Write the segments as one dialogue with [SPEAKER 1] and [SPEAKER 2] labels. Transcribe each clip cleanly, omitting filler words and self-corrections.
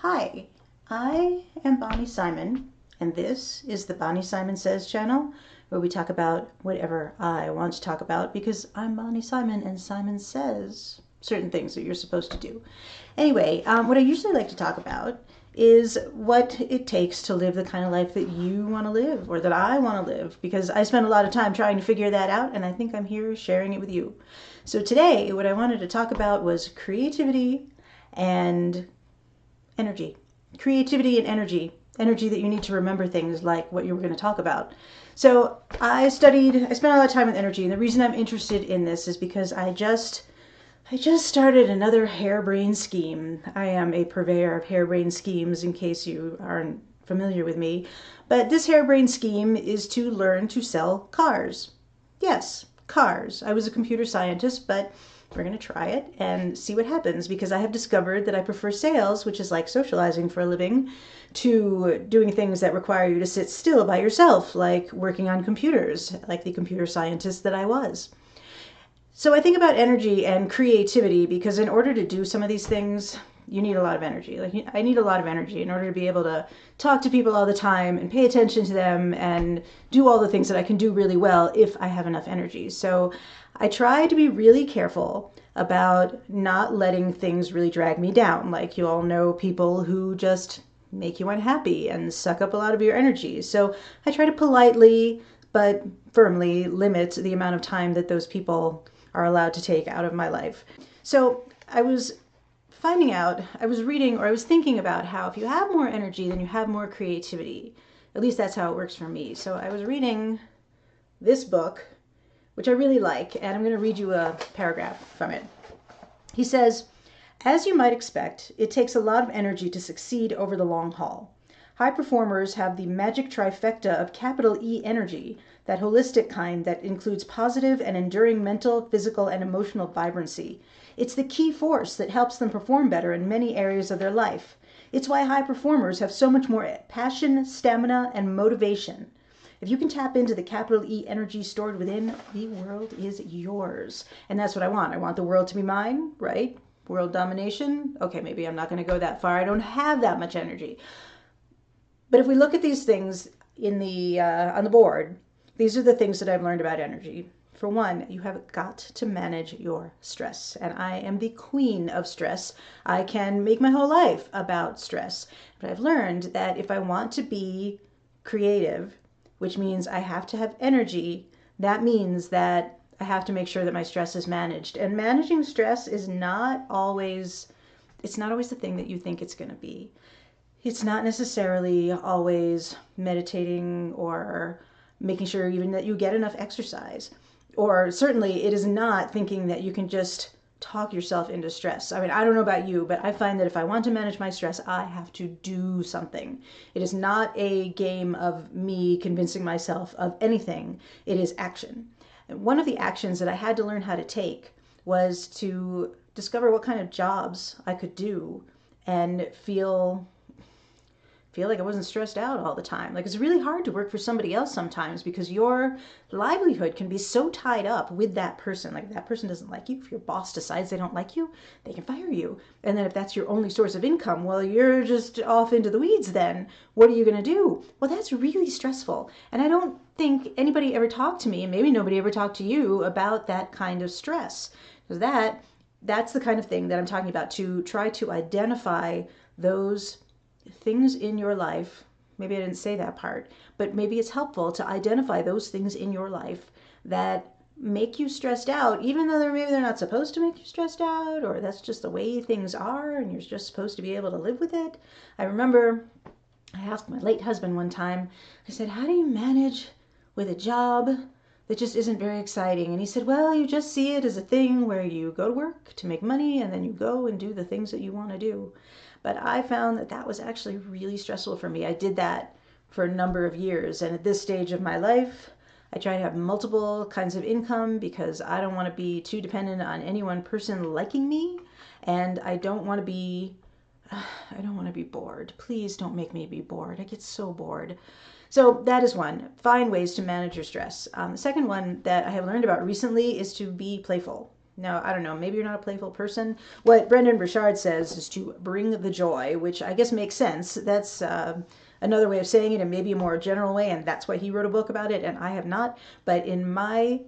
[SPEAKER 1] Hi, I am Bonnie Simon, and this is the Bonnie Simon Says channel, where we talk about whatever I want to talk about because I'm Bonnie Simon and Simon says certain things that you're supposed to do. Anyway, what I usually like to talk about is what it takes to live the kind of life that you want to live or that I want to live, because I spend a lot of time trying to figure that out, and I think I'm here sharing it with you. So today, what I wanted to talk about was creativity and energy. Creativity and energy. Energy that you need to remember things like what you were going to talk about. So I spent a lot of time with energy, and the reason I'm interested in this is because I just started another harebrained scheme. I am a purveyor of harebrained schemes, in case you aren't familiar with me. But this harebrained scheme is to learn to sell cars. Yes, cars. I was a computer scientist, but we're going to try it and see what happens, because I have discovered that I prefer sales, which is like socializing for a living, to doing things that require you to sit still by yourself, like working on computers, like the computer scientist that I was. So I think about energy and creativity because in order to do some of these things, you need a lot of energy. Like, I need a lot of energy in order to be able to talk to people all the time and pay attention to them and do all the things that I can do really well if I have enough energy. So I try to be really careful about not letting things really drag me down. Like, you all know people who just make you unhappy and suck up a lot of your energy. So I try to politely but firmly limit the amount of time that those people are allowed to take out of my life. So I was reading, or I was thinking about how if you have more energy, then you have more creativity. At least that's how it works for me. So I was reading this book, which I really like, and I'm going to read you a paragraph from it. He says, "As you might expect, it takes a lot of energy to succeed over the long haul. High performers have the magic trifecta of capital E energy, that holistic kind that includes positive and enduring mental, physical, and emotional vibrancy. It's the key force that helps them perform better in many areas of their life. It's why high performers have so much more passion, stamina, and motivation. If you can tap into the capital E energy stored within, the world is yours." And that's what I want. I want the world to be mine, right? World domination. Okay, maybe I'm not going to go that far. I don't have that much energy. But if we look at these things in the on the board, these are the things that I've learned about energy. For one, you have got to manage your stress. And I am the queen of stress. I can make my whole life about stress. But I've learned that if I want to be creative, which means I have to have energy, that means that I have to make sure that my stress is managed. And managing stress is not always the thing that you think it's going to be. It's not necessarily always meditating or making sure even that you get enough exercise. Or certainly it is not thinking that you can just talk yourself into stress. I mean, I don't know about you, but I find that if I want to manage my stress, I have to do something. It is not a game of me convincing myself of anything. It is action. And one of the actions that I had to learn how to take was to discover what kind of jobs I could do and feel like I wasn't stressed out all the time. Like, it's really hard to work for somebody else sometimes because your livelihood can be so tied up with that person. Like, if that person doesn't like you, if your boss decides they don't like you, they can fire you. And then if that's your only source of income, well, you're just off into the weeds then. What are you going to do? Well, that's really stressful. And I don't think anybody ever talked to me, and maybe nobody ever talked to you about that kind of stress. Because that's the kind of thing that I'm talking about, to try to identify those things in your life. Maybe I didn't say that part, but maybe it's helpful to identify those things in your life that make you stressed out, even though maybe they're not supposed to make you stressed out, or that's just the way things are and you're just supposed to be able to live with it. I remember I asked my late husband one time, I said, "How do you manage with a job that just isn't very exciting?" And he said, "Well, you just see it as a thing where you go to work to make money and then you go and do the things that you want to do." But I found that that was actually really stressful for me. I did that for a number of years. And at this stage of my life, I try to have multiple kinds of income because I don't want to be too dependent on any one person liking me. And I don't want to be bored. Please don't make me be bored. I get so bored. So that is one. Find ways to manage your stress. The second one that I have learned about recently is to be playful. Now, I don't know, maybe you're not a playful person. What Brendan Burchard says is to bring the joy, which I guess makes sense. That's another way of saying it, and maybe a more general way, and that's why he wrote a book about it, and I have not. But in my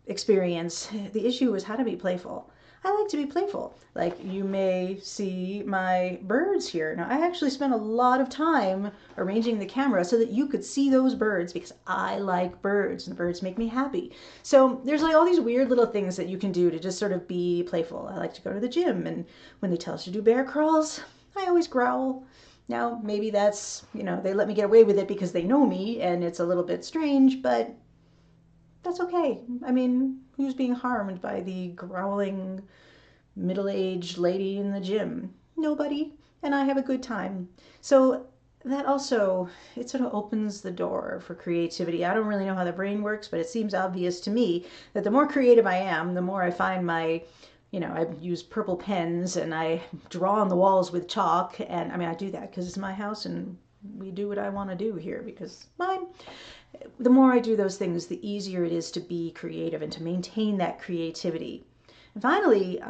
[SPEAKER 1] experience, the issue is how to be playful. I like to be playful. Like, you may see my birds here. Now, I actually spent a lot of time arranging the camera so that you could see those birds because I like birds and birds make me happy. So there's like all these weird little things that you can do to just sort of be playful. I like to go to the gym, and when they tell us to do bear crawls, I always growl. Now, maybe that's, they let me get away with it because they know me and it's a little bit strange, but that's okay. I mean, who's being harmed by the growling middle-aged lady in the gym? Nobody. And I have a good time. So that also, it sort of opens the door for creativity. I don't really know how the brain works, but it seems obvious to me that the more creative I am, the more I find I use purple pens and I draw on the walls with chalk. And I mean, I do that because it's my house and we do what I want to do here because it's mine. The more I do those things, the easier it is to be creative and to maintain that creativity. And finally,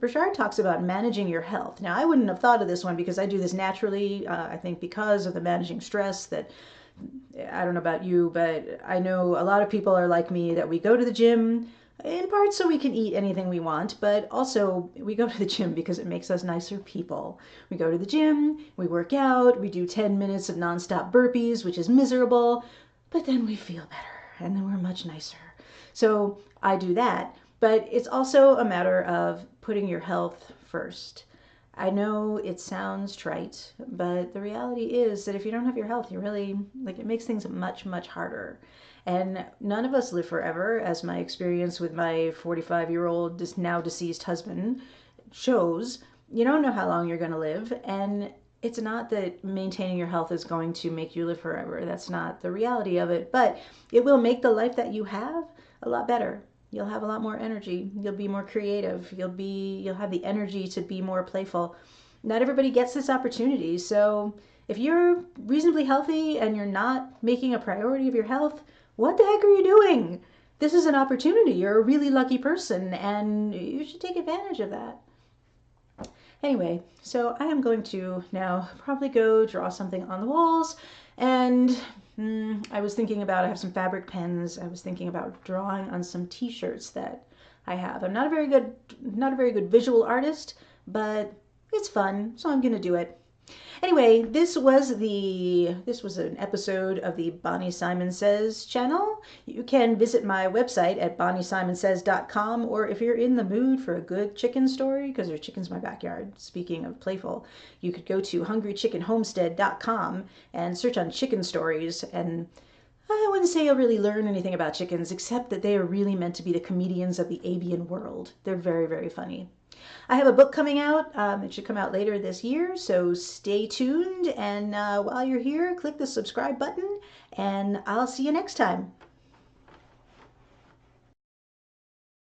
[SPEAKER 1] Burchard talks about managing your health. Now, I wouldn't have thought of this one because I do this naturally. I think because of the managing stress that, I don't know about you, but I know a lot of people are like me that we go to the gym in part so we can eat anything we want, but also we go to the gym because it makes us nicer people. We go to the gym, we work out, we do 10 minutes of nonstop burpees, which is miserable, but then we feel better and then we're much nicer. So I do that, but it's also a matter of putting your health first. I know it sounds trite, but the reality is that if you don't have your health, it makes things much, much harder. And none of us live forever, as my experience with my 45-year-old now deceased husband shows. You don't know how long you're going to live, and it's not that maintaining your health is going to make you live forever. That's not the reality of it, but it will make the life that you have a lot better. You'll have a lot more energy. You'll be more creative. You'll have the energy to be more playful. Not everybody gets this opportunity, so if you're reasonably healthy and you're not making a priority of your health, what the heck are you doing? This is an opportunity. You're a really lucky person, and you should take advantage of that. Anyway, so I am going to now probably go draw something on the walls, and I was thinking about, I have some fabric pens. I was thinking about drawing on some t-shirts that I have. I'm not a very good visual artist, but it's fun, so I'm going to do it. Anyway, this was an episode of the Bonnie Simon Says channel. You can visit my website at bonnieSimonSays.com, or if you're in the mood for a good chicken story, because there's chickens in my backyard, speaking of playful, you could go to hungrychickenhomestead.com and search on chicken stories, and I wouldn't say you'll really learn anything about chickens, except that they are really meant to be the comedians of the avian world. They're very, very funny. I have a book coming out. It should come out later this year, so stay tuned. And while you're here, click the subscribe button, and I'll see you next time.